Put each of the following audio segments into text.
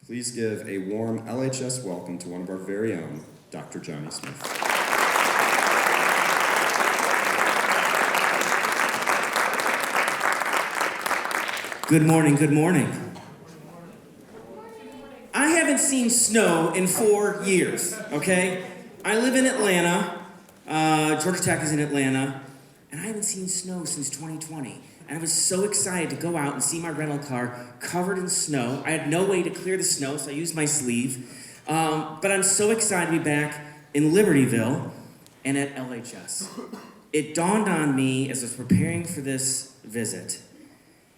Please give a warm LHS welcome to one of our very own, Dr. Johnny Smith. Good morning, good morning. I haven't seen snow in 4 years, okay? I live in Atlanta, Georgia Tech is in Atlanta, and I haven't seen snow since 2020. And I was so excited to go out and see my rental car covered in snow. I had no way to clear the snow, so I used my sleeve. But I'm so excited to be back in Libertyville and at LHS. It dawned on me as I was preparing for this visit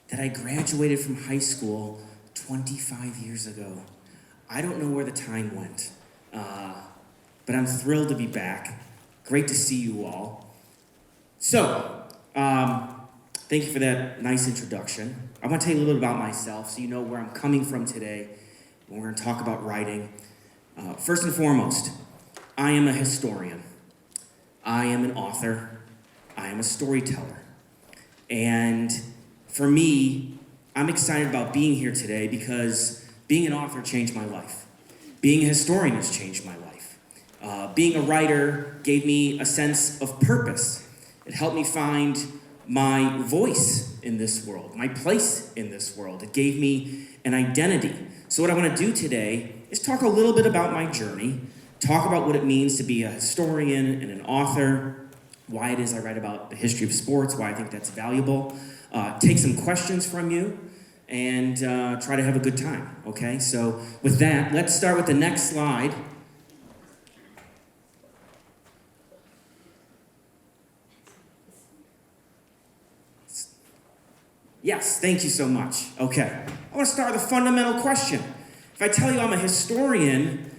that I graduated from high school 25 years ago. I don't know where the time went, but I'm thrilled to be back. Great to see you all. So, thank you for that nice introduction. I want to tell you a little bit about myself so you know where I'm coming from today when we're going to talk about writing. First and foremost, I am a historian. I am an author. I am a storyteller. And for me, I'm excited about being here today because being an author changed my life. Being a historian has changed my life. Being a writer gave me a sense of purpose. It helped me find my voice in this world, my place in this world. It gave me an identity. So what I want to do today is talk a little bit about my journey, talk about what it means to be a historian and an author, why it is I write about the history of sports, why I think that's valuable, take some questions from you, and try to have a good time, okay? So with that, let's start with the next slide. Yes, thank you so much. Okay, I want to start with a fundamental question. If I tell you I'm a historian,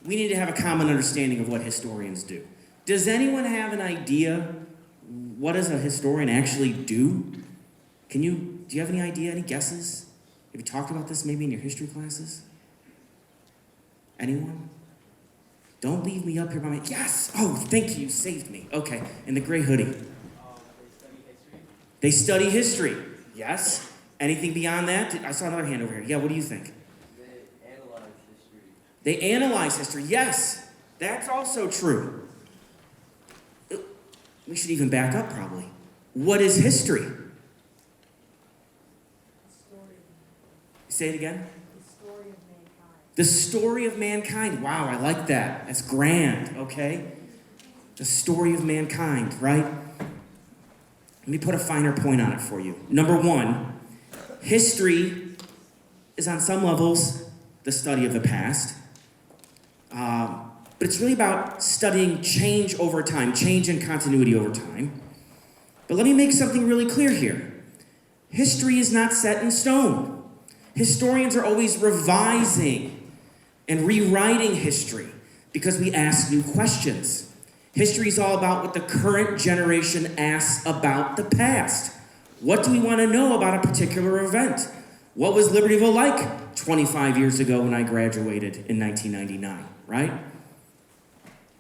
we need to have a common understanding of what historians do. Does anyone have an idea what does a historian actually do? Do you have any idea, any guesses? Have you talked about this maybe in your history classes? Anyone? Don't leave me up here by my, yes! Oh, thank you, saved me. Okay, in the gray hoodie. They study history. Yes. Anything beyond that? I saw another hand over here. Yeah, what do you think? They analyze history. They analyze history. Yes, that's also true. We should even back up probably. What is history? Say it again. The story of mankind. The story of mankind. Wow, I like that. That's grand, okay? The story of mankind, right? Let me put a finer point on it for you. Number one, history is on some levels the study of the past. But it's really about studying change over time, change and continuity over time. But let me make something really clear here. History is not set in stone. Historians are always revising and rewriting history because we ask new questions. History is all about what the current generation asks about the past. What do we want to know about a particular event? What was Libertyville like 25 years ago when I graduated in 1999, right?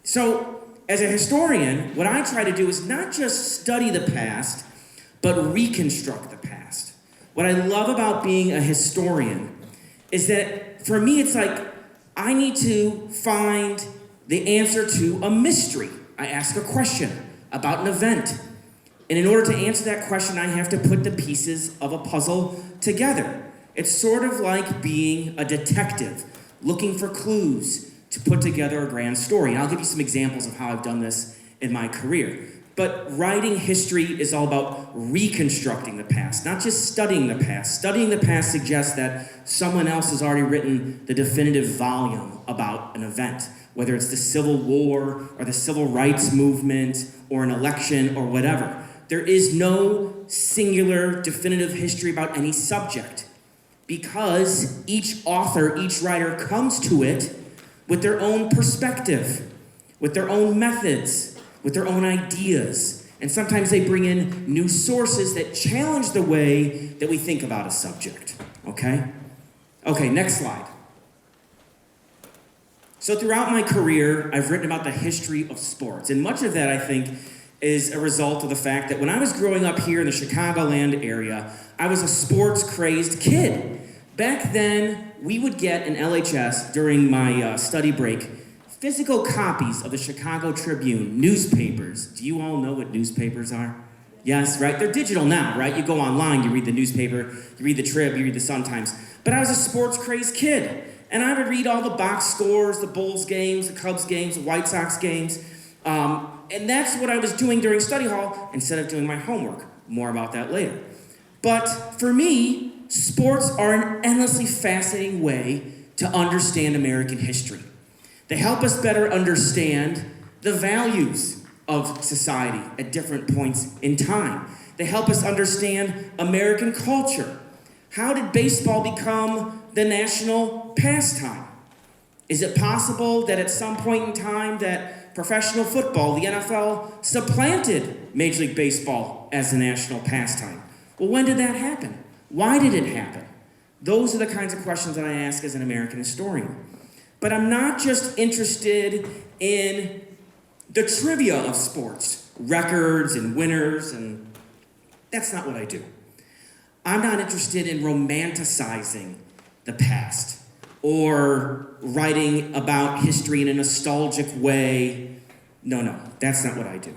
So, as a historian, what I try to do is not just study the past, but reconstruct the past. What I love about being a historian is that, for me, it's like I need to find the answer to a mystery. I ask a question about an event. And in order to answer that question, I have to put the pieces of a puzzle together. It's sort of like being a detective, looking for clues to put together a grand story. And I'll give you some examples of how I've done this in my career. But writing history is all about reconstructing the past, not just studying the past. Studying the past suggests that someone else has already written the definitive volume about an event, whether it's the Civil War or the Civil Rights Movement or an election or whatever. There is no singular definitive history about any subject because each author, each writer comes to it with their own perspective, with their own methods, with their own ideas. And sometimes they bring in new sources that challenge the way that we think about a subject, okay? Okay, next slide. So throughout my career, I've written about the history of sports. And much of that, I think, is a result of the fact that when I was growing up here in the Chicagoland area, I was a sports-crazed kid. Back then, we would get in LHS during my study break physical copies of the Chicago Tribune newspapers. Do you all know what newspapers are? Yes, right? They're digital now, right? You go online, you read the newspaper, you read the Trib, you read the Sun-Times. But I was a sports-crazed kid, and I would read all the box scores, the Bulls games, the Cubs games, the White Sox games, and that's what I was doing during study hall instead of doing my homework. More about that later. But for me, sports are an endlessly fascinating way to understand American history. They help us better understand the values of society at different points in time. They help us understand American culture. How did baseball become the national pastime? Is it possible that at some point in time that professional football, the NFL, supplanted Major League Baseball as the national pastime? Well, when did that happen? Why did it happen? Those are the kinds of questions that I ask as an American historian. But I'm not just interested in the trivia of sports, records and winners, and that's not what I do. I'm not interested in romanticizing the past or writing about history in a nostalgic way. No, that's not what I do.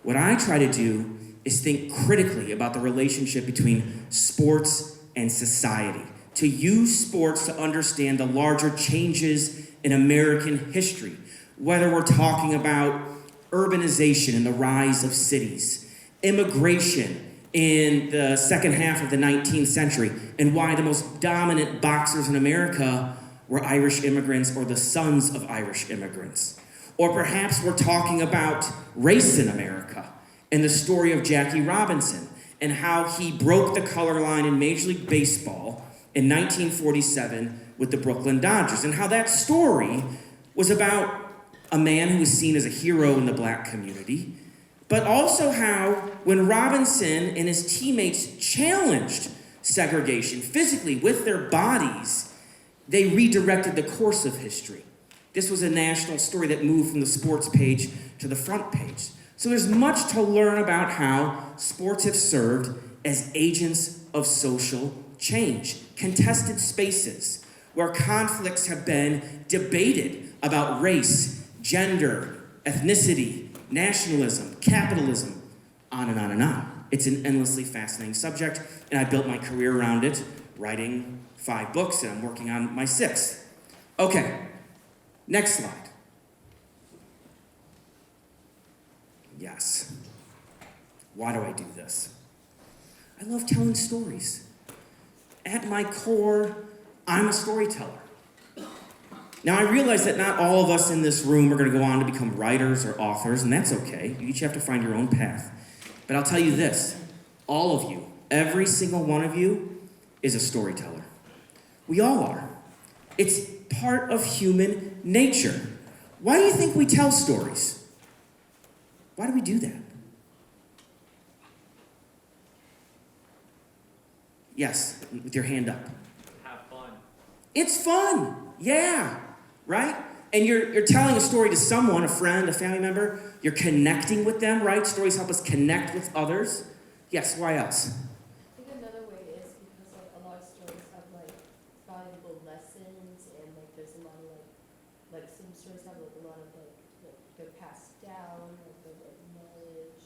What I try to do is think critically about the relationship between sports and society, to use sports to understand the larger changes in American history, whether we're talking about urbanization and the rise of cities, immigration in the second half of the 19th century, and why the most dominant boxers in America were Irish immigrants or the sons of Irish immigrants. Or perhaps we're talking about race in America and the story of Jackie Robinson and how he broke the color line in Major League Baseball in 1947 with the Brooklyn Dodgers, and how that story was about a man who was seen as a hero in the black community, but also how when Robinson and his teammates challenged segregation physically with their bodies, they redirected the course of history. This was a national story that moved from the sports page to the front page. So there's much to learn about how sports have served as agents of social change, contested spaces where conflicts have been debated about race, gender, ethnicity, nationalism, capitalism, on and on and on. It's an endlessly fascinating subject, and I built my career around it, writing 5 books, and I'm working on my 6th. Okay, next slide. Yes. Why do I do this? I love telling stories. At my core, I'm a storyteller. Now, I realize that not all of us in this room are going to go on to become writers or authors, and that's okay. You each have to find your own path. But I'll tell you this, all of you, every single one of you is a storyteller. We all are. It's part of human nature. Why do you think we tell stories? Why do we do that? Yes, with your hand up. Have fun. It's fun, yeah, right? And you're telling a story to someone, a friend, a family member. You're connecting with them, right? Stories help us connect with others. Yes, why else? I think another way is because like a lot of stories have like valuable lessons and like there's a lot of like some stories have like a lot of like they're passed down, like the like knowledge.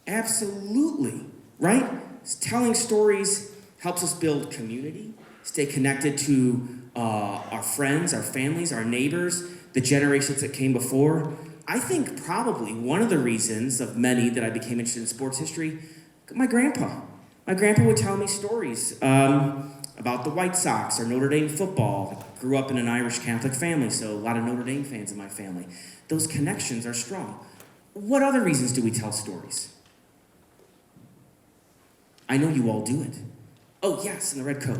Absolutely, right? Telling stories helps us build community, stay connected to our friends, our families, our neighbors, the generations that came before. I think probably one of the reasons of many that I became interested in sports history, my grandpa. My grandpa would tell me stories about the White Sox or Notre Dame football. I grew up in an Irish Catholic family, so a lot of Notre Dame fans in my family. Those connections are strong. What other reasons do we tell stories? I know you all do it. Oh, yes, in the red coat.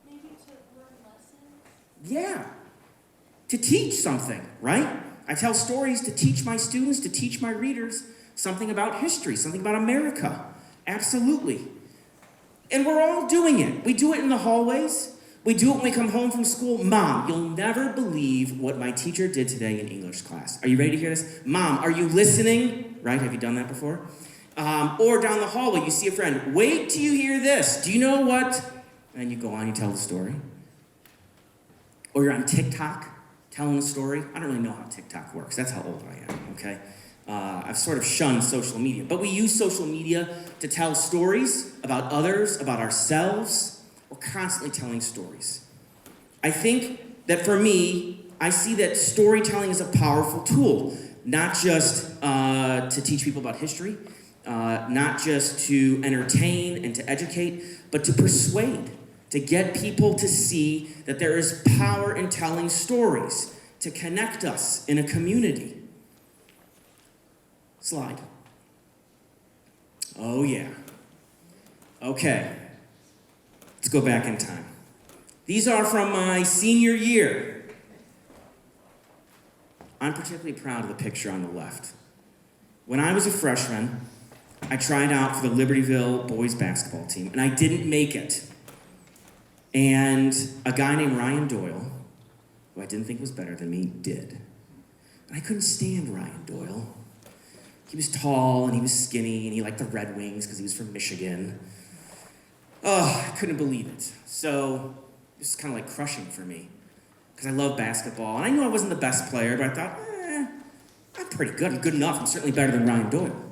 Maybe to learn lessons. Yeah. To teach something, right? I tell stories to teach my students, to teach my readers something about history, something about America. Absolutely. And we're all doing it. We do it in the hallways. We do it when we come home from school. Mom, you'll never believe what my teacher did today in English class. Are you ready to hear this? Mom, are you listening? Right? Have you done that before? Or down the hallway, you see a friend. Wait till you hear this. Do you know what and then you go on, you tell the story. Or you're on TikTok telling a story. I don't really know how TikTok works. That's how old I am, okay? I've sort of shunned social media. But we use social media to tell stories about others, about ourselves. We're constantly telling stories. I think that for me, I see that storytelling is a powerful tool, not just to teach people about history, not just to entertain and to educate, but to persuade, to get people to see that there is power in telling stories, to connect us in a community. Slide. Oh, yeah. Okay. Let's go back in time. These are from my senior year. I'm particularly proud of the picture on the left. When I was a freshman, I tried out for the Libertyville boys basketball team, and I didn't make it. And a guy named Ryan Doyle, who I didn't think was better than me, did. And I couldn't stand Ryan Doyle. He was tall, and he was skinny, and he liked the Red Wings because he was from Michigan. Oh, I couldn't believe it. So it was kind of like crushing for me because I love basketball. And I knew I wasn't the best player, but I thought, I'm pretty good. I'm good enough. I'm certainly better than Ryan Doyle.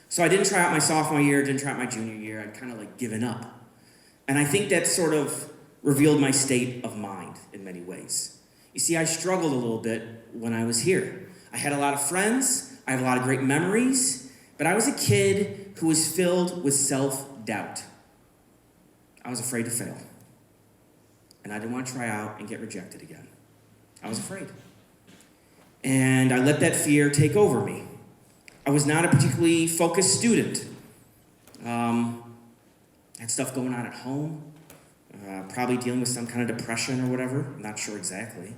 So I didn't try out my sophomore year, didn't try out my junior year. I'd kind of like given up. And I think that sort of revealed my state of mind in many ways. You see, I struggled a little bit when I was here. I had a lot of friends. I have a lot of great memories. But I was a kid who was filled with self-doubt. I was afraid to fail. And I didn't want to try out and get rejected again. I was afraid. And I let that fear take over me. I was not a particularly focused student. I had stuff going on at home, probably dealing with some kind of depression or whatever. I'm not sure exactly.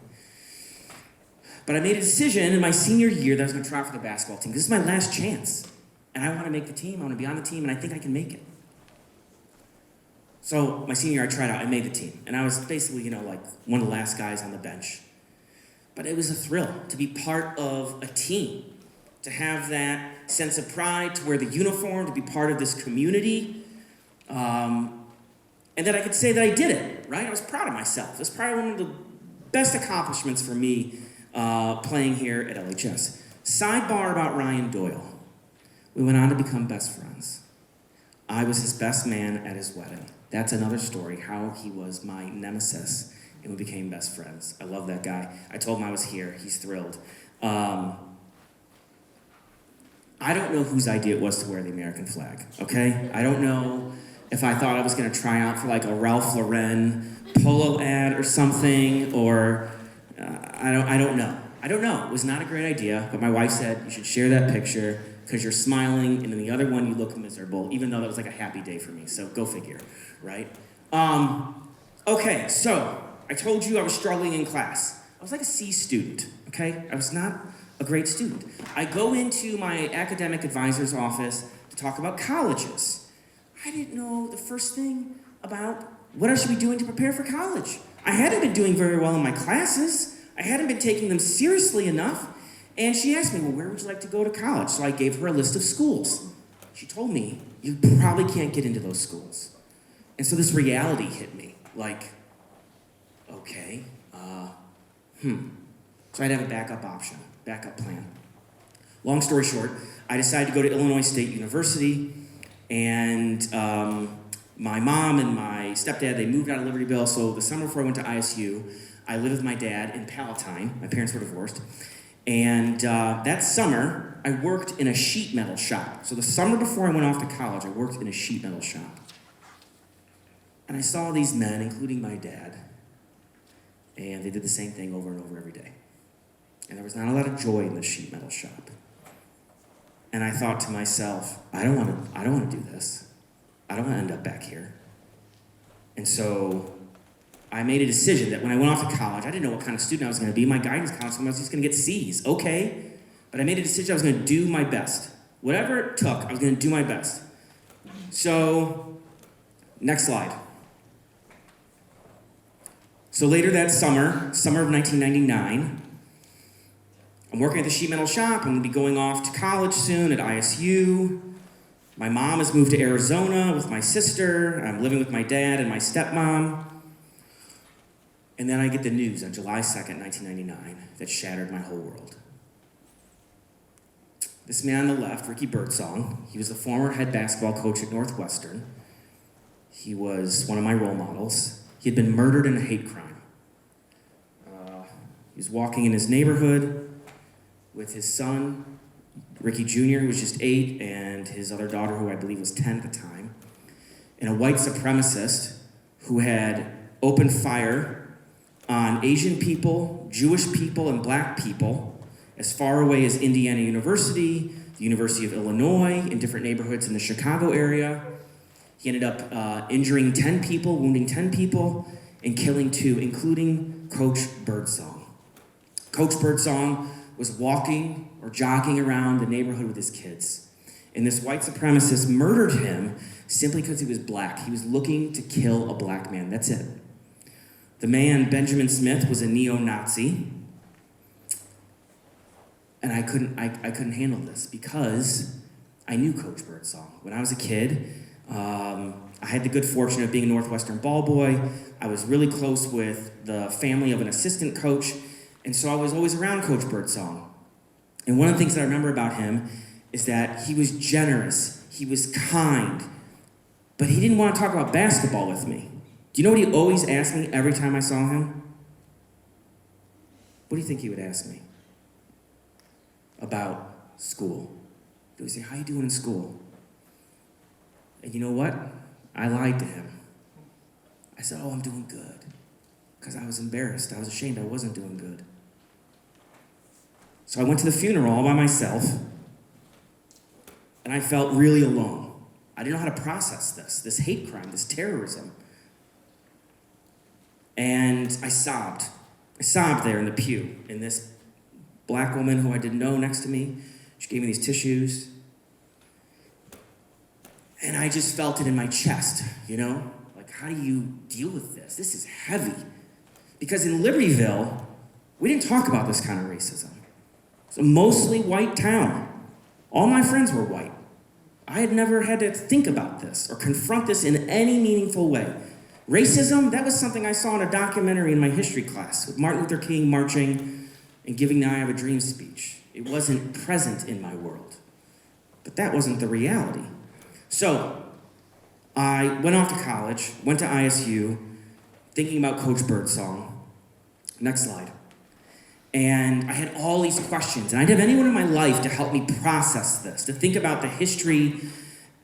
But I made a decision in my senior year that I was going to try out for the basketball team. This is my last chance. And I want to make the team. I want to be on the team, and I think I can make it. So my senior year, I tried out. I made the team. And I was basically, like one of the last guys on the bench. But it was a thrill to be part of a team, to have that sense of pride, to wear the uniform, to be part of this community. And that I could say that I did it, right? I was proud of myself. That's probably one of the best accomplishments for me playing here at LHS. Sidebar about Ryan Doyle. We went on to become best friends. I was his best man at his wedding. That's another story, how he was my nemesis, and we became best friends. I love that guy. I told him I was here. He's thrilled. I don't know whose idea it was to wear the American flag, okay? I don't know if I thought I was going to try out for like a Ralph Lauren polo ad or something, or I don't know. I don't know. It was not a great idea, but my wife said you should share that picture because you're smiling, and in the other one you look miserable, even though that was like a happy day for me. So go figure, right? Okay, so I told you I was struggling in class. I was like a C student, okay? I was not a great student. I go into my academic advisor's office to talk about colleges. I didn't know the first thing about what I should be doing to prepare for college. I hadn't been doing very well in my classes. I hadn't been taking them seriously enough. And she asked me, well, where would you like to go to college? So I gave her a list of schools. She told me, you probably can't get into those schools. And so this reality hit me, like, okay, So I'd have a backup option, backup plan. Long story short, I decided to go to Illinois State University, and my mom and my stepdad, they moved out of Libertyville, so the summer before I went to ISU, I lived with my dad in Palatine. My parents were divorced. And that summer, I worked in a sheet metal shop. So the summer before I went off to college, I worked in a sheet metal shop. And I saw these men, including my dad, and they did the same thing over and over every day. And there was not a lot of joy in the sheet metal shop. And I thought to myself, I don't want to do this. I don't want to end up back here. And so I made a decision that when I went off to college, I didn't know what kind of student I was going to be. My guidance counselor was just going to get C's. Okay. But I made a decision I was going to do my best. Whatever it took, I was going to do my best. So, next slide. So later that summer of 1999, I'm working at the sheet metal shop. I'm going to be going off to college soon at ISU. My mom has moved to Arizona with my sister. I'm living with my dad and my stepmom. And then I get the news on July 2nd, 1999, that shattered my whole world. This man on the left, Ricky Birdsong, he was the former head basketball coach at Northwestern. He was one of my role models. He had been murdered in a hate crime. He was walking in his neighborhood with his son, Ricky Jr., who was just 8, and his other daughter, who I believe was 10 at the time, and a white supremacist who had opened fire on Asian people, Jewish people, and black people as far away as Indiana University, the University of Illinois, in different neighborhoods in the Chicago area. He ended up injuring 10 people, wounding 10 people, and killing 2, including Coach Birdsong. Coach Birdsong was walking or jogging around the neighborhood with his kids. And this white supremacist murdered him simply because he was black. He was looking to kill a black man. That's it. The man, Benjamin Smith, was a neo-Nazi. And I couldn't handle this because I knew Coach Birdsong. When I was a kid, I had the good fortune of being a Northwestern ball boy. I was really close with the family of an assistant coach, and so I was always around Coach Birdsong. And one of the things that I remember about him is that he was generous, he was kind, but he didn't want to talk about basketball with me. Do you know what he always asked me every time I saw him? What do you think he would ask me? About school. He would say, "How you doing in school?" And you know what? I lied to him. I said, "Oh, I'm doing good." Because I was embarrassed. I was ashamed I wasn't doing good. So I went to the funeral all by myself, and I felt really alone. I didn't know how to process this hate crime, this terrorism. And I sobbed. I sobbed there in the pew, and this black woman who I didn't know next to me, she gave me these tissues. And I just felt it in my chest, you know? Like, how do you deal with this? This is heavy. Because in Libertyville, we didn't talk about this kind of racism. It's a mostly white town. All my friends were white. I had never had to think about this or confront this in any meaningful way. Racism, that was something I saw in a documentary in my history class with Martin Luther King marching and giving the I Have a Dream speech. It wasn't present in my world. But that wasn't the reality. So, I went off to college, went to ISU, thinking about Coach Birdsong. Next slide. And I had all these questions, and I didn't have anyone in my life to help me process this, to think about the history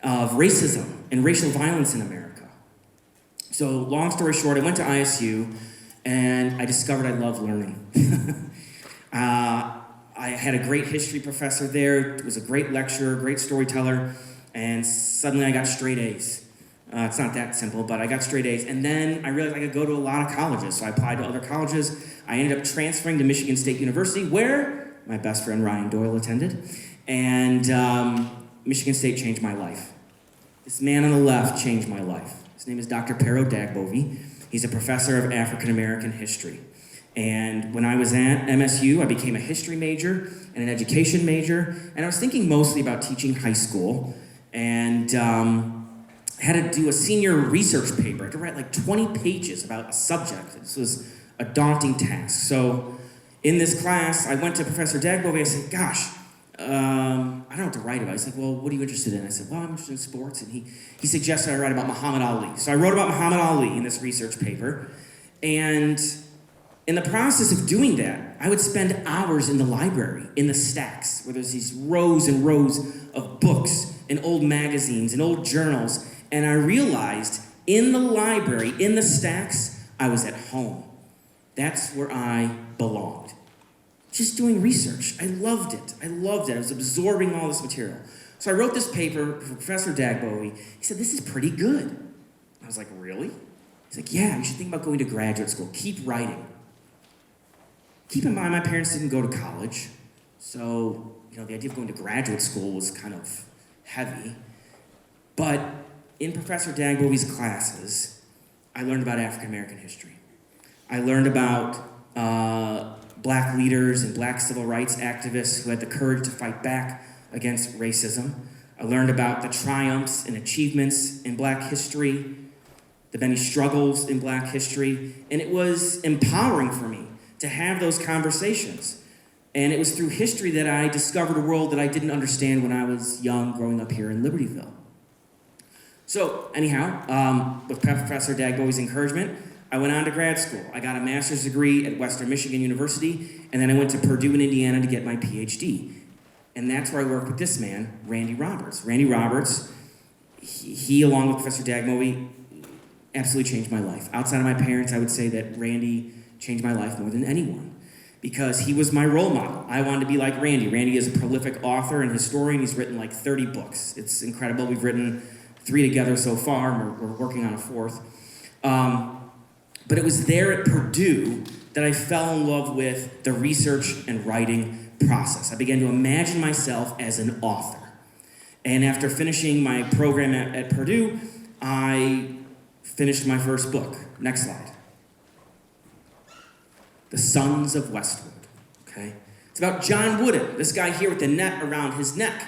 of racism and racial violence in America. So, long story short, I went to ISU, and I discovered I love learning. I had a great history professor there, was a great lecturer, great storyteller, and suddenly I got straight A's. It's not that simple, but I got straight A's. And then I realized I could go to a lot of colleges, so I applied to other colleges. I ended up transferring to Michigan State University, where my best friend Ryan Doyle attended. And Michigan State changed my life. This man on the left changed my life. His name is Dr. Pero Dagbovie. He's a professor of African American history. And when I was at MSU, I became a history major and an education major. And I was thinking mostly about teaching high school. And had to do a senior research paper. I had to write like 20 pages about a subject. This was a daunting task. So in this class, I went to Professor Dagbovie. I said, "Gosh, I don't know what to write about." He's like, "Well, what are you interested in?" I said, "Well, I'm interested in sports." And he suggested I write about Muhammad Ali. So I wrote about Muhammad Ali in this research paper. And in the process of doing that, I would spend hours in the library, in the stacks, where there's these rows and rows of books and old magazines and old journals. And I realized in the library, in the stacks, I was at home. That's where I belonged. Just doing research. I loved it. I was absorbing all this material. So I wrote this paper for Professor Dagbovie. He said, "This is pretty good." I was like, "Really?" He's like, "Yeah, you should think about going to graduate school. Keep writing." Keep in mind, my parents didn't go to college. So, the idea of going to graduate school was kind of heavy. But in Professor Dagbovie's classes, I learned about African American history. I learned about black leaders and black civil rights activists who had the courage to fight back against racism. I learned about the triumphs and achievements in Black history, the many struggles in Black history, and it was empowering for me to have those conversations. And it was through history that I discovered a world that I didn't understand when I was young, growing up here in Libertyville. So anyhow, with Professor Dagbo's encouragement, I went on to grad school. I got a master's degree at Western Michigan University, and then I went to Purdue in Indiana to get my PhD. And that's where I worked with this man, Randy Roberts. Randy Roberts, he along with Professor Dagbo, absolutely changed my life. Outside of my parents, I would say that Randy changed my life more than anyone because he was my role model. I wanted to be like Randy. Randy is a prolific author and historian. He's written like 30 books. It's incredible. We've written 3 together so far, and we're working on a 4th. But it was there at Purdue that I fell in love with the research and writing process. I began to imagine myself as an author. And after finishing my program at Purdue, I finished my first book. Next slide. The Sons of Westwood. Okay? It's about John Wooden, this guy here with the net around his neck.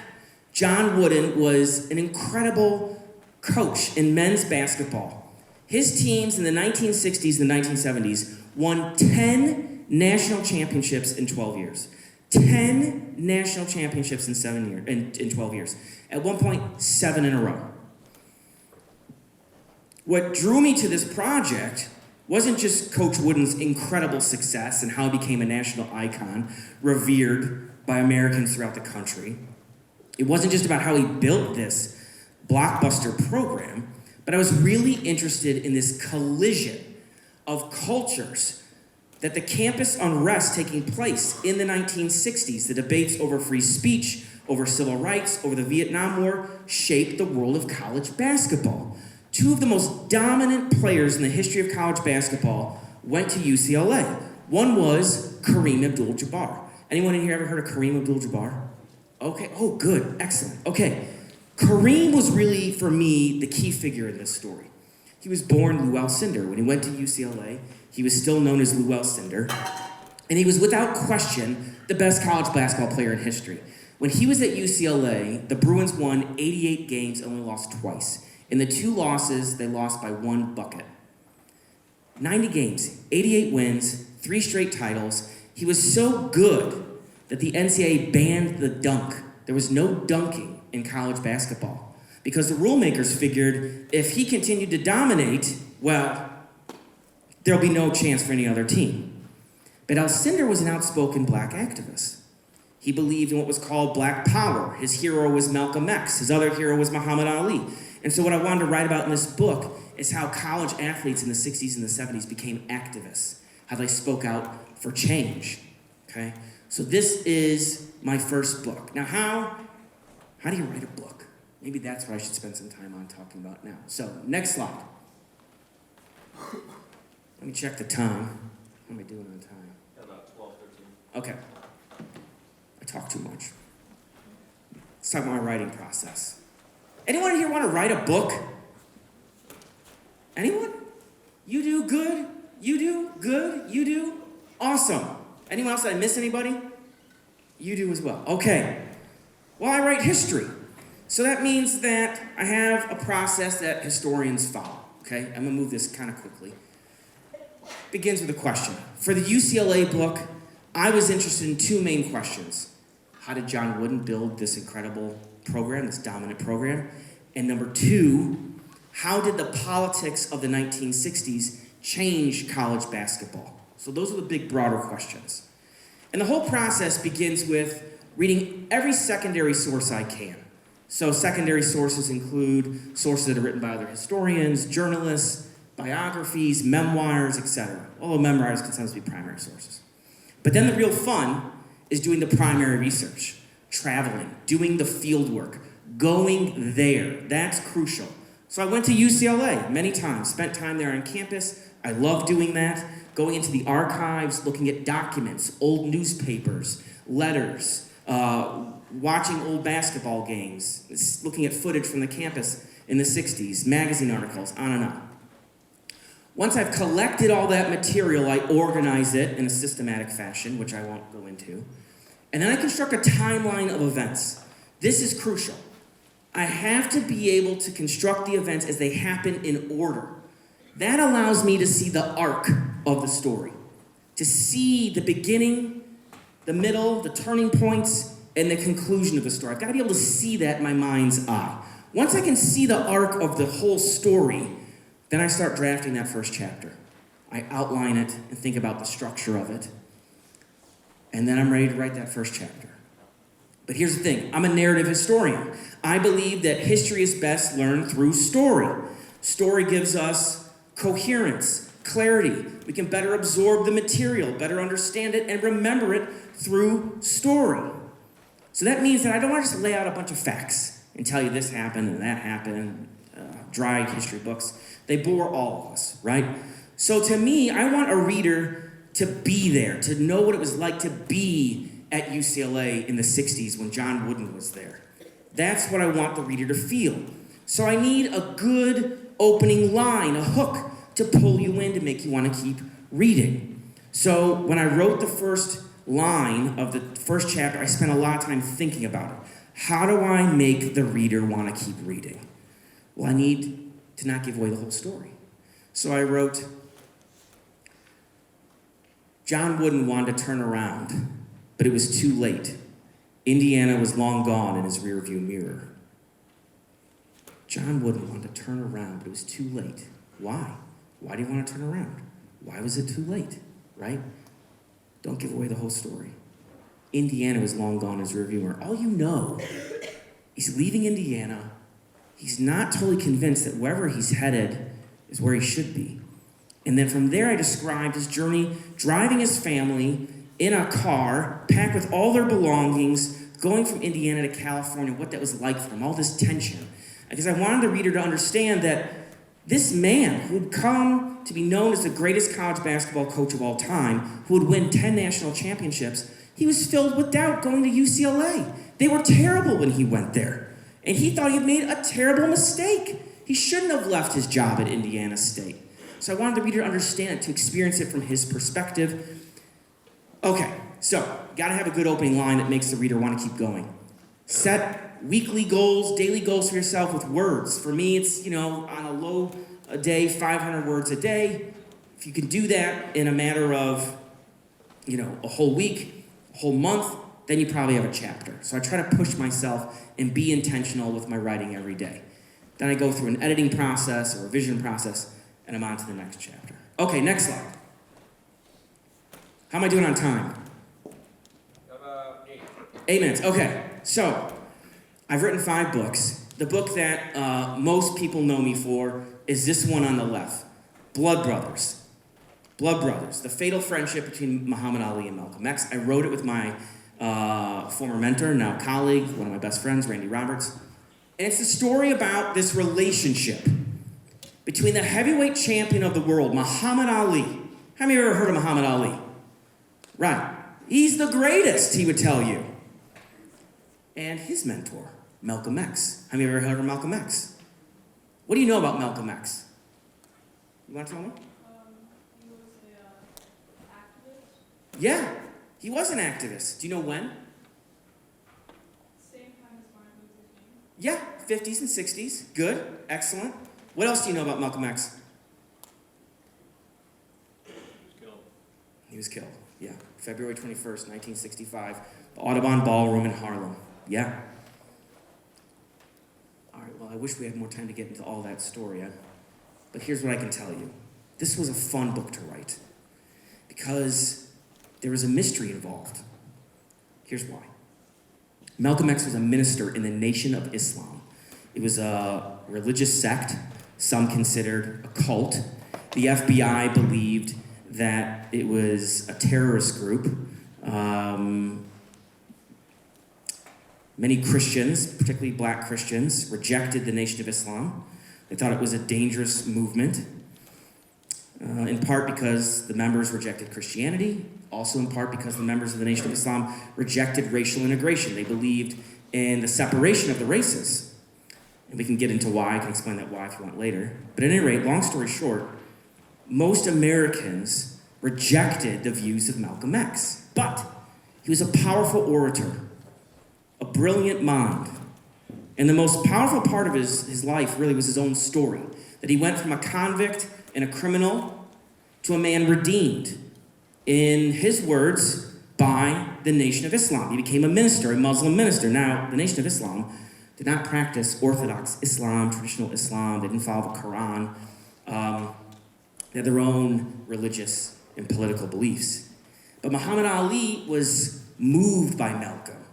John Wooden was an incredible coach in men's basketball. His teams in the 1960s and the 1970s won 10 national championships in 12 years. 10 national championships in 12 years. At one point, 7 in a row. What drew me to this project wasn't just Coach Wooden's incredible success and how he became a national icon, revered by Americans throughout the country. It wasn't just about how he built this blockbuster program, but I was really interested in this collision of cultures, that the campus unrest taking place in the 1960s, the debates over free speech, over civil rights, over the Vietnam War, shaped the world of college basketball. 2 of the most dominant players in the history of college basketball went to UCLA. One was Kareem Abdul-Jabbar. Anyone in here ever heard of Kareem Abdul-Jabbar? Okay, oh good, excellent. Okay, Kareem was really, for me, the key figure in this story. He was born Lew Alcindor. When he went to UCLA, he was still known as Lew Alcindor, and he was without question the best college basketball player in history. When he was at UCLA, the Bruins won 88 games and only lost twice. In the 2 losses, they lost by 1 bucket. 90 games, 88 wins, 3 straight titles. He was so good that the NCAA banned the dunk. There was no dunking in college basketball because the rule makers figured if he continued to dominate, well, there'll be no chance for any other team. But Alcindor was an outspoken Black activist. He believed in what was called Black power. His hero was Malcolm X. His other hero was Muhammad Ali. And so what I wanted to write about in this book is how college athletes in the 60s and the 70s became activists, how they spoke out for change, okay? So this is my first book. Now how do you write a book? Maybe that's what I should spend some time on talking about now. So next slide. Let me check the time. How am I doing on time? About 12, 13. Okay. I talk too much. Let's talk about my writing process. Anyone here want to write a book? Anyone? You do? Good? You do? Good? You do? Awesome. Anyone else? Did I miss anybody? You do as well. Okay. Well, I write history. So that means that I have a process that historians follow. Okay? I'm going to move this kind of quickly. Begins with a question. For the UCLA book, I was interested in 2 main questions. How did John Wooden build this incredible program, this dominant program? And number 2, how did the politics of the 1960s change college basketball? So those are the big, broader questions. And the whole process begins with reading every secondary source I can. So secondary sources include sources that are written by other historians, journalists, biographies, memoirs, etc. Although memoirs can sometimes be primary sources. But then the real fun is doing the primary research, traveling, doing the field work, going there. That's crucial. So I went to UCLA many times, spent time there on campus. I love doing that. Going into the archives, looking at documents, old newspapers, letters, watching old basketball games, looking at footage from the campus in the 60s, magazine articles, on and on. Once I've collected all that material, I organize it in a systematic fashion, which I won't go into. And then I construct a timeline of events. This is crucial. I have to be able to construct the events as they happen in order. That allows me to see the arc of the story, to see the beginning, the middle, the turning points, and the conclusion of the story. I've got to be able to see that in my mind's eye. Once I can see the arc of the whole story, then I start drafting that first chapter. I outline it and think about the structure of it. And then I'm ready to write that first chapter. But here's the thing, I'm a narrative historian. I believe that history is best learned through story. Story gives us coherence, clarity. We can better absorb the material, better understand it, and remember it through story. So that means that I don't want to just lay out a bunch of facts and tell you this happened and that happened, dry history books. They bore all of us, right? So to me, I want a reader to be there, to know what it was like to be at UCLA in the 60s when John Wooden was there. That's what I want the reader to feel. So I need a good opening line, a hook to pull you in, to make you want to keep reading. So when I wrote the first line of the first chapter, I spent a lot of time thinking about it. How do I make the reader want to keep reading? Well, I need to not give away the whole story. So I wrote, John Wooden wanted to turn around, but it was too late. Indiana was long gone in his rearview mirror. John Wooden wanted to turn around, but it was too late. Why? Why do you want to turn around? Why was it too late, right? Don't give away the whole story. Indiana was long gone in his rearview mirror. All you know, he's leaving Indiana. He's not totally convinced that wherever he's headed is where he should be. And then from there, I described his journey, driving his family in a car, packed with all their belongings, going from Indiana to California, what that was like for him, all this tension. Because I wanted the reader to understand that this man who had come to be known as the greatest college basketball coach of all time, who would win 10 national championships, he was filled with doubt going to UCLA. They were terrible when he went there. And he thought he had made a terrible mistake. He shouldn't have left his job at Indiana State. So I wanted the reader to understand it, to experience it from his perspective. Okay, so gotta have a good opening line that makes the reader want to keep going. Set weekly goals, daily goals for yourself with words. For me, it's, on a low day, 500 words a day. If you can do that in a matter of, a whole week, a whole month, then you probably have a chapter. So I try to push myself and be intentional with my writing every day. Then I go through an editing process or a revision process, and I'm on to the next chapter. Okay, next slide. How am I doing on time? 8 minutes, okay. So, I've written 5 books. The book that most people know me for is this one on the left, Blood Brothers. Blood Brothers, the fatal friendship between Muhammad Ali and Malcolm X. I wrote it with my former mentor, now colleague, one of my best friends, Randy Roberts. And it's a story about this relationship between the heavyweight champion of the world, Muhammad Ali. How many of you ever heard of Muhammad Ali? Right. He's the greatest, he would tell you. And his mentor, Malcolm X. Have you ever heard of Malcolm X? What do you know about Malcolm X? You want to tell me? He was an activist. Yeah, he was an activist. Do you know when? Same time as Martin Luther King. Yeah, 50s and 60s. Good, excellent. What else do you know about Malcolm X? He was killed, yeah. February 21st, 1965, the Audubon Ballroom in Harlem. Yeah. All right, well, I wish we had more time to get into all that story, but here's what I can tell you. This was a fun book to write because there was a mystery involved. Here's why. Malcolm X was a minister in the Nation of Islam. It was a religious sect, some considered a cult. The FBI believed that it was a terrorist group. Many Christians, particularly black Christians, rejected the Nation of Islam. They thought it was a dangerous movement, in part because the members rejected Christianity, also in part because the members of the Nation of Islam rejected racial integration. They believed in the separation of the races. And we can get into why. I can explain that why if you want later. But at any rate, long story short, most Americans rejected the views of Malcolm X. But he was a powerful orator, a brilliant mind, And the most powerful part of his life really was his own story, that he went from a convict and a criminal to a man redeemed, in his words, by the Nation of Islam. He became a minister, a Muslim minister. Now, the Nation of Islam did not practice Orthodox Islam, traditional Islam. They didn't follow the Quran. They had their own religious and political beliefs. But Muhammad Ali was moved by Malcolm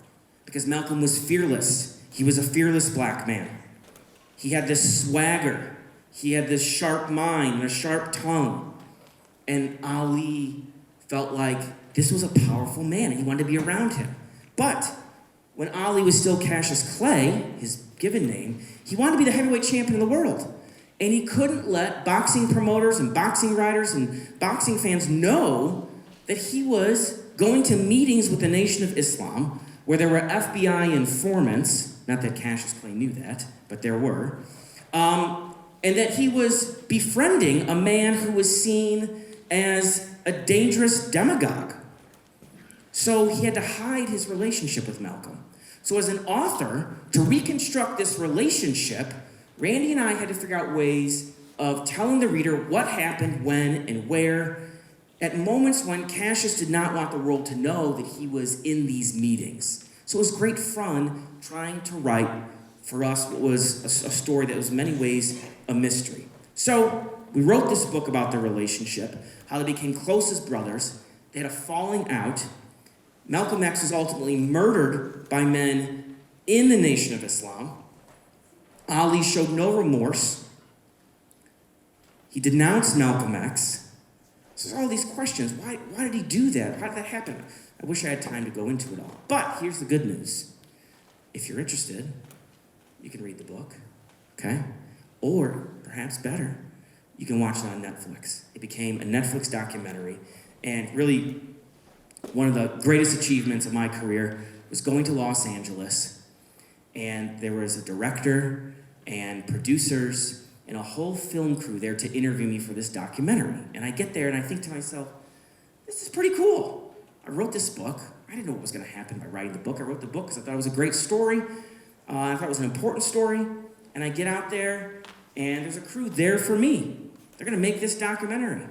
because Malcolm was fearless. He was a fearless black man. He had this swagger. He had this sharp mind and a sharp tongue. And Ali felt like this was a powerful man and he wanted to be around him. But when Ali was still Cassius Clay, his given name, he wanted to be the heavyweight champion of the world. And he couldn't let boxing promoters and boxing writers and boxing fans know that he was going to meetings with the Nation of Islam where there were FBI informants, not that Cassius Clay knew that, but there were, and that he was befriending a man who was seen as a dangerous demagogue. So he had to hide his relationship with Malcolm. So as an author, to reconstruct this relationship, Randy and I had to figure out ways of telling the reader what happened, when, and where, at moments when Cassius did not want the world to know that he was in these meetings. So it was great fun trying to write for us what was a story that was in many ways a mystery. So we wrote this book about their relationship, how they became close as brothers. They had a falling out. Malcolm X was ultimately murdered by men in the Nation of Islam. Ali showed no remorse. He denounced Malcolm X. So there's all these questions. Why did he do that? How did that happen? I wish I had time to go into it all. But here's the good news. If you're interested, you can read the book, okay? Or, perhaps better, you can watch it on Netflix. It became a Netflix documentary, and really one of the greatest achievements of my career was going to Los Angeles, and there was a director and producers and a whole film crew there to interview me for this documentary. And I get there and I think to myself, this is pretty cool. I wrote this book. I didn't know what was going to happen by writing the book. I wrote the book because I thought it was a great story. I thought it was an important story. And I get out there and there's a crew there for me. They're going to make this documentary.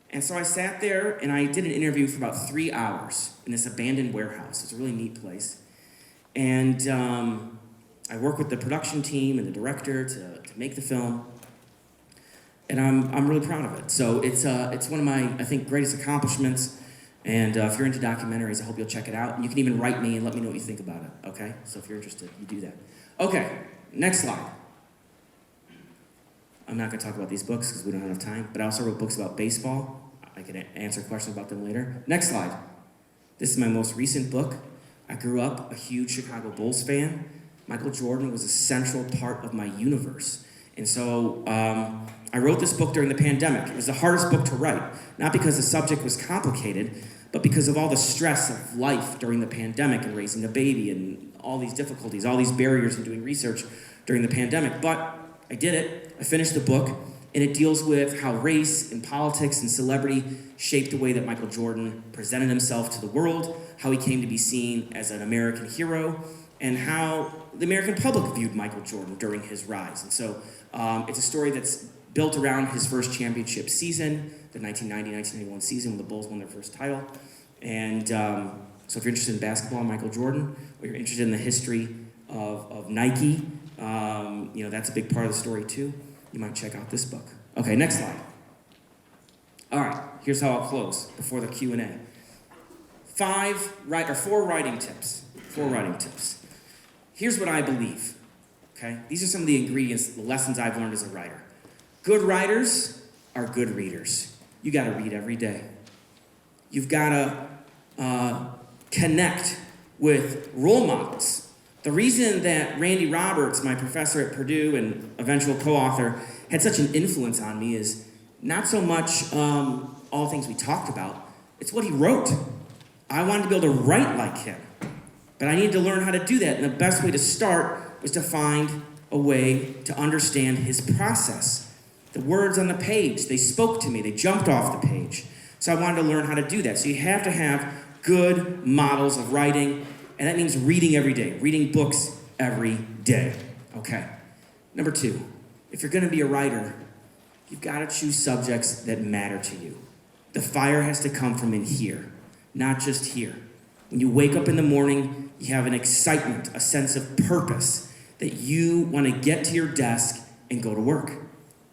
And so I sat there and I did an interview for about 3 hours in this abandoned warehouse. It's a really neat place. And I work with the production team and the director to make the film. And I'm really proud of it. So it's one of my, I think, greatest accomplishments. And if you're into documentaries, I hope you'll check it out. And you can even write me and let me know what you think about it, okay? So if you're interested, you do that. Okay, next slide. I'm not going to talk about these books because we don't have enough time, but I also wrote books about baseball. I can answer questions about them later. Next slide. This is my most recent book. I grew up a huge Chicago Bulls fan. Michael Jordan was a central part of my universe. And so I wrote this book during the pandemic. It was the hardest book to write, not because the subject was complicated, but because of all the stress of life during the pandemic and raising a baby and all these difficulties, all these barriers in doing research during the pandemic. But I did it. I finished the book, and it deals with how race and politics and celebrity shaped the way that Michael Jordan presented himself to the world, how he came to be seen as an American hero, and how the American public viewed Michael Jordan during his rise. And so it's a story that's built around his first championship season, the 1990-1991 season when the Bulls won their first title. And so if you're interested in basketball, Michael Jordan, or you're interested in the history of Nike, that's a big part of the story too. You might check out this book. Okay, next slide. All right, here's how I'll close before the Q&A. 4 writing tips. 4 writing tips. Here's what I believe, okay? These are some of the ingredients, the lessons I've learned as a writer. Good writers are good readers. You gotta read every day. You've gotta connect with role models. The reason that Randy Roberts, my professor at Purdue and eventual co-author, had such an influence on me is not so much all the things we talked about, it's what he wrote. I wanted to be able to write like him, but I needed to learn how to do that, and the best way to start was to find a way to understand his process. The words on the page, they spoke to me, they jumped off the page. So I wanted to learn how to do that. So you have to have good models of writing, and that means reading every day, reading books every day. Okay. Number 2, if you're going to be a writer, you've got to choose subjects that matter to you. The fire has to come from in here, not just here. When you wake up in the morning, you have an excitement, a sense of purpose that you want to get to your desk and go to work.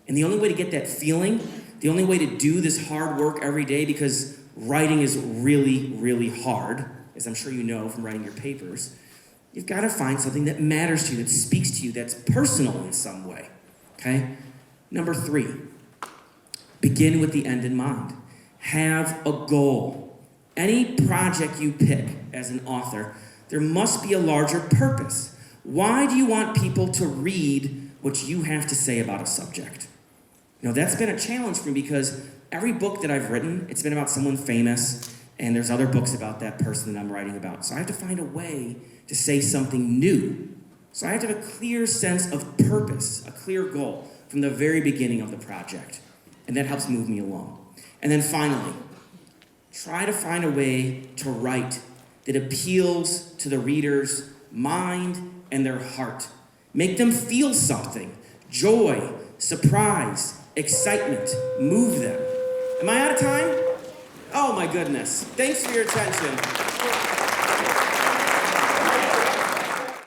And the only way to get that feeling, the only way to do this hard work every day, because writing is really, really hard, as I'm sure you know from writing your papers, you've got to find something that matters to you, that speaks to you, that's personal in some way, okay? Number 3, begin with the end in mind. Have a goal. Any project you pick as an author, there must be a larger purpose. Why do you want people to read what you have to say about a subject? You know, that's been a challenge for me because every book that I've written, it's been about someone famous, and there's other books about that person that I'm writing about. So I have to find a way to say something new. So I have to have a clear sense of purpose, a clear goal from the very beginning of the project. And that helps move me along. And then finally, try to find a way to write that appeals to the reader's mind and their heart. Make them feel something, joy, surprise, excitement, move them. Am I out of time? Oh my goodness. Thanks for your attention.